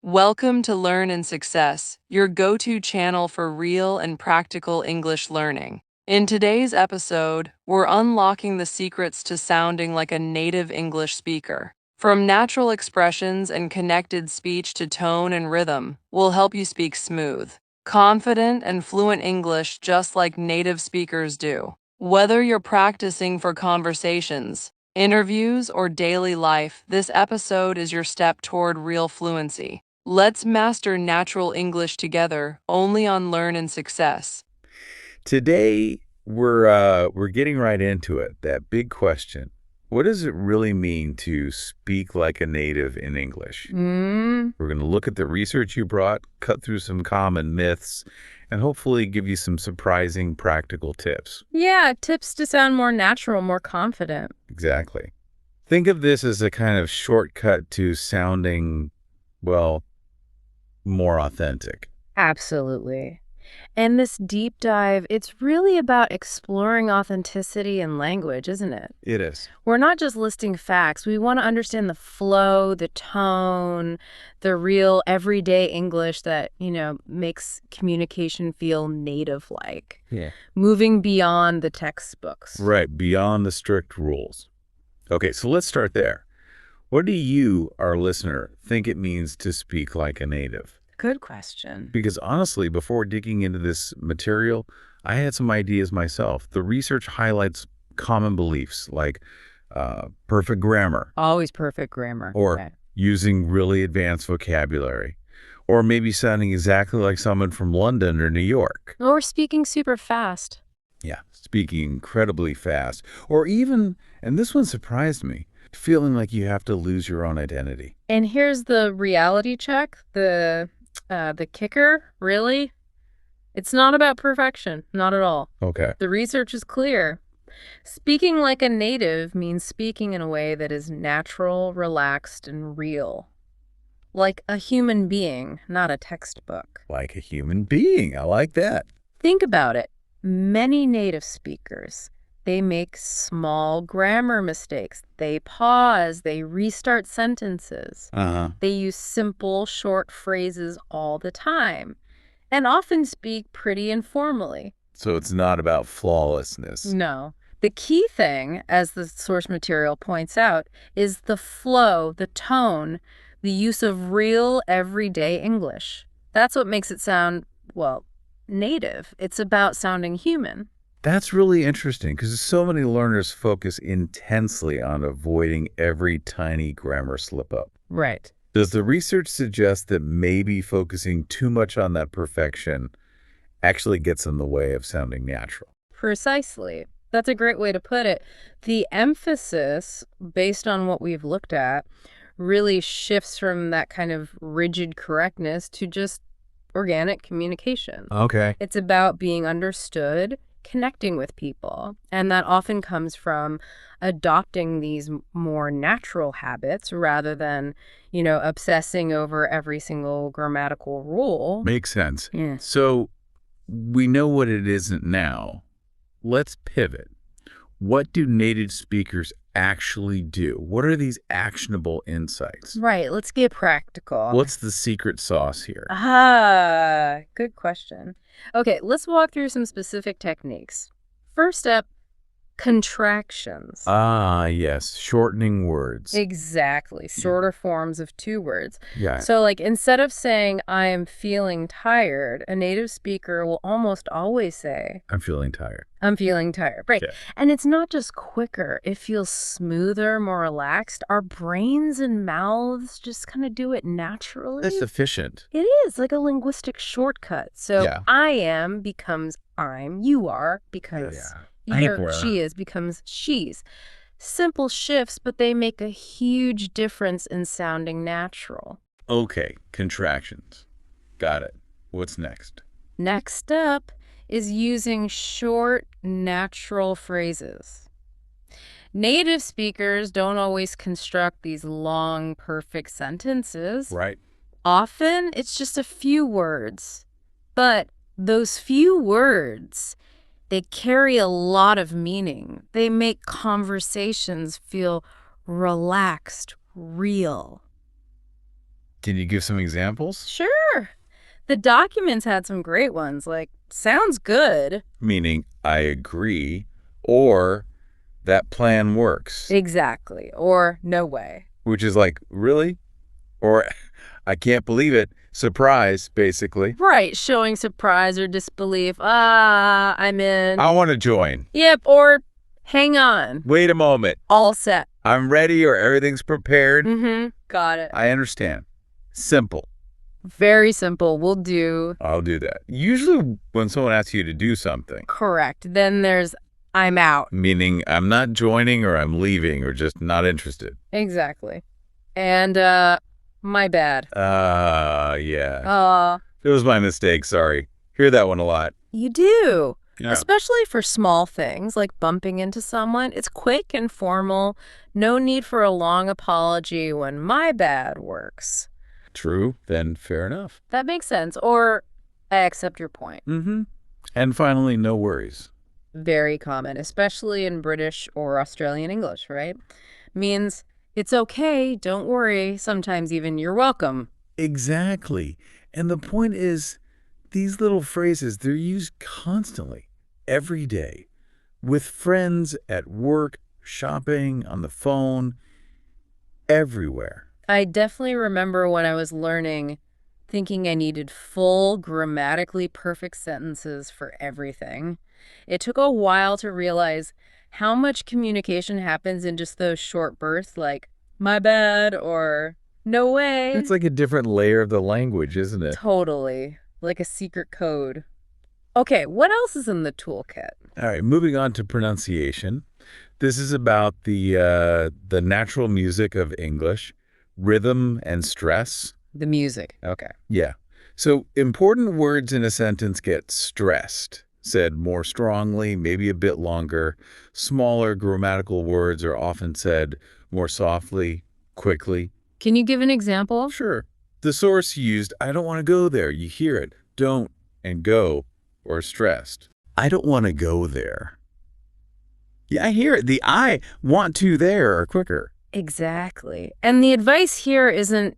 Welcome to Learn and Success, your go-to channel for real and practical English learning. In today's episode, we're unlocking the secrets to sounding like a native English speaker. From natural expressions and connected speech to tone and rhythm, we'll help you speak smooth, confident, and fluent English just like native speakers do. Whether you're practicing for conversations, interviews, or daily life, this episode is your step toward real fluency. Let's master natural English together, only on Learn and Success. Today, we're getting right into it. That big question. What does it really mean to speak like a native in English? We're going to look at the research you brought, cut through some common myths, and hopefully give you some surprising practical tips. Yeah, tips to sound more natural, more confident. Exactly. Think of this as a kind of shortcut to sounding, well, more authentic. Absolutely. And this deep dive, it's really about exploring authenticity in language, isn't it? It is. We're not just listing facts. We want to understand the flow, the tone, the real everyday English that, makes communication feel native-like. Yeah. Moving beyond the textbooks. Right, beyond the strict rules. Okay, so let's start there. What do you, our listener, think it means to speak like a native? Good question. Because honestly, before digging into this material, I had some ideas myself. The research highlights common beliefs like perfect grammar, Always perfect grammar. or Right. using really advanced vocabulary, or maybe sounding exactly like someone from London or New York. Or speaking super fast. Yeah, speaking incredibly fast. Or even, and this one surprised me, feeling like you have to lose your own identity. And here's the reality check, the kicker, really. It's not about perfection, not at all. Okay. The research is clear. Speaking like a native means speaking in a way that is natural, relaxed, and real. Like a human being, not a textbook. Like a human being. I like that. Think about it. Many native speakers, they make small grammar mistakes. They pause, they restart sentences. Uh-huh. They use simple, short phrases all the time and often speak pretty informally. So it's not about flawlessness. No. The key thing, as the source material points out, is the flow, the tone, the use of real, everyday English. That's what makes it sound, well, native. It's about sounding human. That's really interesting because so many learners focus intensely on avoiding every tiny grammar slip-up. Right. Does the research suggest that maybe focusing too much on that perfection actually gets in the way of sounding natural? Precisely. That's a great way to put it. The emphasis, based on what we've looked at, really shifts from that kind of rigid correctness to just organic communication. Okay. It's about being understood, connecting with people, and that often comes from adopting these more natural habits rather than, obsessing over every single grammatical rule. Makes sense. Yeah. So we know what it isn't now. Let's pivot. What do native speakers actually do? What are these actionable insights? Right, let's get practical. What's the secret sauce here? Good question. Okay, let's walk through some specific techniques. First step, contractions. Ah, yes. Shortening words. Exactly, shorter forms of two words. Yeah. So, like, instead of saying, I am feeling tired, a native speaker will almost always say, I'm feeling tired. I'm feeling tired. Right. Yeah. And it's not just quicker. It feels smoother, more relaxed. Our brains and mouths just kind of do it naturally. That's efficient. It is like a linguistic shortcut. So Yeah. I am becomes I'm, you are becomes she is becomes she's. Simple shifts, but they make a huge difference in sounding natural. Okay, contractions. Got it. What's next? Next up is using short, natural phrases. Native speakers don't always construct these long, perfect sentences. Right. Often, it's just a few words. But those few words, they carry a lot of meaning. They make conversations feel relaxed, real. Can you give some examples? Sure. The documents had some great ones, like, sounds good. Meaning, I agree, or that plan works. Exactly. Or no way. Which is like, really? Or, I can't believe it. Surprise, basically. Right, showing surprise or disbelief. Ah, I'm in. I want to join. Yep, or hang on. Wait a moment. All set. I'm ready or everything's prepared. Mm-hmm. Got it. I understand. Simple. Very simple. Will do. I'll do that. Usually when someone asks you to do something, Correct. Then there's I'm out. meaning I'm not joining or I'm leaving or just not interested. Exactly. And, my bad. Yeah. It was my mistake, sorry. Hear that one a lot. You do. Yeah. Especially for small things like bumping into someone. It's quick and formal. No need for a long apology when my bad works. True, then fair enough. That makes sense. Or I accept your point. Mm-hmm. And finally, no worries. Very common, especially in British or Australian English, right? Means it's okay, don't worry, sometimes even you're welcome. Exactly. And the point is, these little phrases, they're used constantly, every day, with friends, at work, shopping, on the phone, everywhere. I definitely remember when I was learning, thinking I needed full, grammatically perfect sentences for everything. It took a while to realize how much communication happens in just those short bursts like, my bad, or no way. It's like a different layer of the language, isn't it? Totally. Like a secret code. Okay, what else is in the toolkit? All right, moving on to pronunciation. This is about the natural music of English, rhythm and stress. The music. Okay. Yeah. So important words in a sentence get stressed, said more strongly, maybe a bit longer. Smaller grammatical words are often said more softly, quickly. Can you give an example? Sure. The source used, I don't want to go there. You hear it. Don't and go or stressed. I don't want to go there. Yeah, I hear it. The I want to there are quicker. Exactly. And the advice here isn't,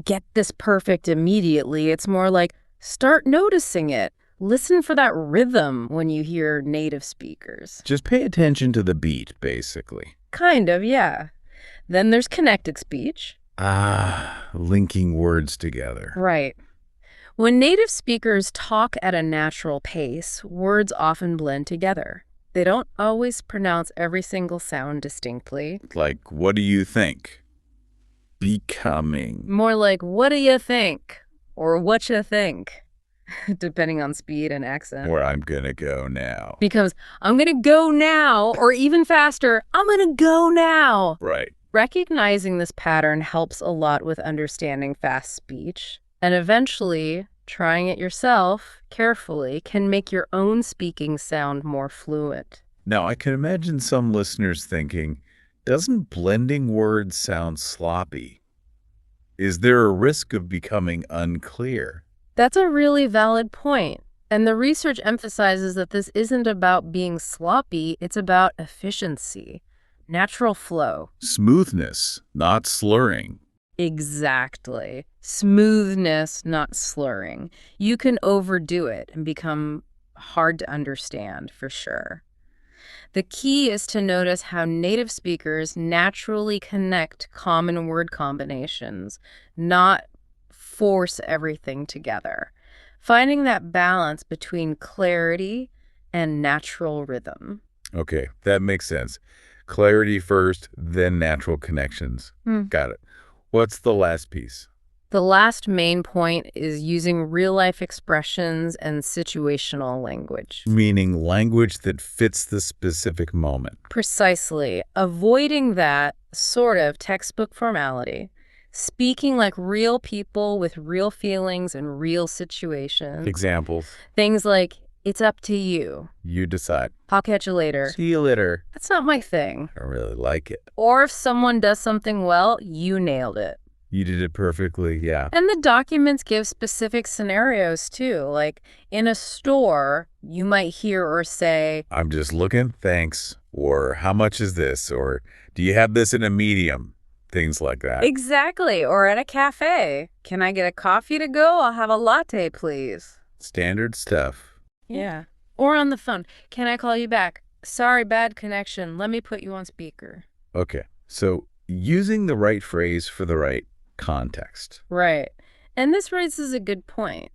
get this perfect immediately. It's more like start noticing it. Listen for that rhythm when you hear native speakers. Just pay attention to the beat, basically. Kind of, yeah. Then there's connected speech. Linking words together. Right. When native speakers talk at a natural pace, words often blend together. They don't always pronounce every single sound distinctly. Like, what do you think? Becoming. More like, what do you think? Or what you think? Depending on speed and accent. Where I'm gonna go now. Becomes, I'm gonna go now, or even faster, I'm gonna go now. Right. Recognizing this pattern helps a lot with understanding fast speech. And eventually, trying it yourself carefully can make your own speaking sound more fluent. Now, I can imagine some listeners thinking, doesn't blending words sound sloppy? Is there a risk of becoming unclear? That's a really valid point. And the research emphasizes that this isn't about being sloppy, it's about efficiency, natural flow. Smoothness, not slurring. Exactly. Smoothness, not slurring. You can overdo it and become hard to understand, for sure. The key is to notice how native speakers naturally connect common word combinations, not force everything together. Finding that balance between clarity and natural rhythm. Okay, that makes sense. Clarity first, then natural connections. Got it. What's the last piece? The last main point is using real-life expressions and situational language. Meaning language that fits the specific moment. Precisely. Avoiding that sort of textbook formality. Speaking like real people with real feelings and real situations. Examples. Things like, it's up to you. You decide. I'll catch you later. See you later. That's not my thing. I really like it. Or if someone does something well, you nailed it. You did it perfectly, yeah. And the documents give specific scenarios, too. Like, in a store, you might hear or say, I'm just looking, thanks. Or how much is this? Or do you have this in a medium? things like that. Exactly. Or at a cafe. Can I get a coffee to go? I'll have a latte, please. Standard stuff. Yeah. Or on the phone. Can I call you back? Sorry, bad connection. Let me put you on speaker. Okay, so using the right phrase for the right context. Right. And this raises a good point.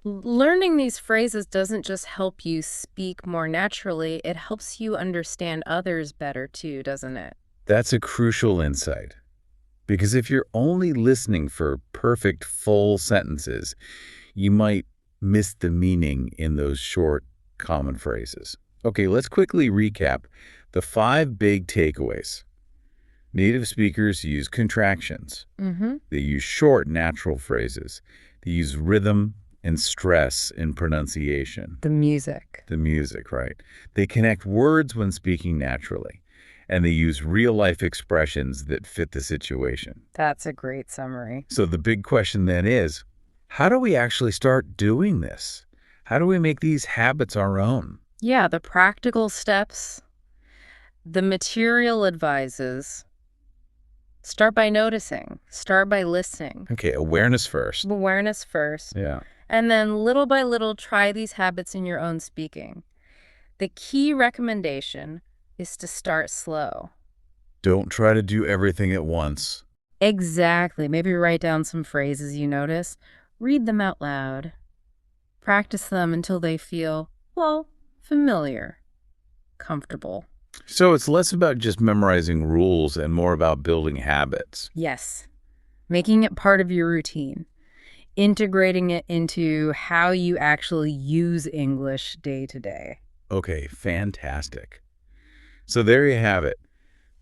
Learning these phrases doesn't just help you speak more naturally, it helps you understand others better too, doesn't it? That's a crucial insight. Because if you're only listening for perfect, full sentences, you might miss the meaning in those short, common phrases. Okay, let's quickly recap the 5 big takeaways. Native speakers use contractions. They use short, natural phrases. They use rhythm and stress in pronunciation. The music. The music, right? They connect words when speaking naturally. And they use real-life expressions that fit the situation. That's a great summary. So the big question then is, how do we actually start doing this? How do we make these habits our own? Yeah, the practical steps. The material advises. Start by noticing. Start by listening. Okay, awareness first. Awareness first. Yeah. And then little by little, try these habits in your own speaking. The key recommendation is to start slow. Don't try to do everything at once. Exactly. Maybe write down some phrases you notice. Read them out loud. Practice them until they feel, well, familiar, comfortable. So it's less about just memorizing rules and more about building habits. Yes. Making it part of your routine. Integrating it into how you actually use English day to day. Okay, fantastic. So there you have it.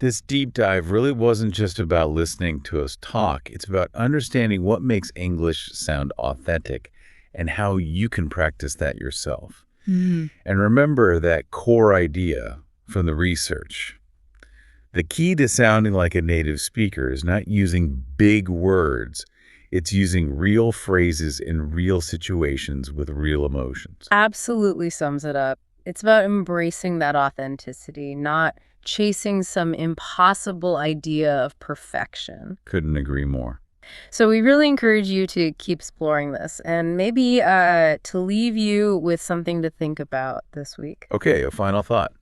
This deep dive really wasn't just about listening to us talk. It's about understanding what makes English sound authentic and how you can practice that yourself. And remember that core idea from the research. The key to sounding like a native speaker is not using big words. It's using real phrases in real situations with real emotions. Absolutely sums it up. It's about embracing that authenticity, not chasing some impossible idea of perfection. Couldn't agree more. So we really encourage you to keep exploring this and maybe to leave you with something to think about this week. Okay, a final thought.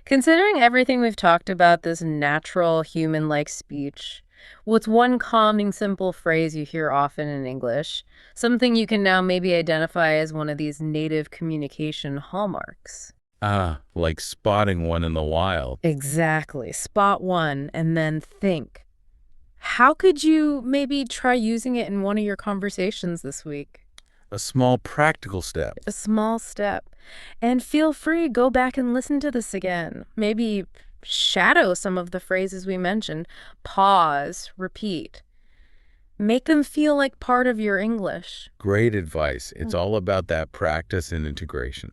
Considering everything we've talked about, this natural human-like speech, what's one calming, simple phrase you hear often in English? Something you can now maybe identify as one of these native communication hallmarks. Like spotting one in the wild. Exactly. Spot one and then think. How could you maybe try using it in one of your conversations this week? A small practical step. A small step. And feel free, go back and listen to this again. Maybe shadow some of the phrases we mentioned. Pause, repeat. Make them feel like part of your English. Great advice. It's all about that practice and integration.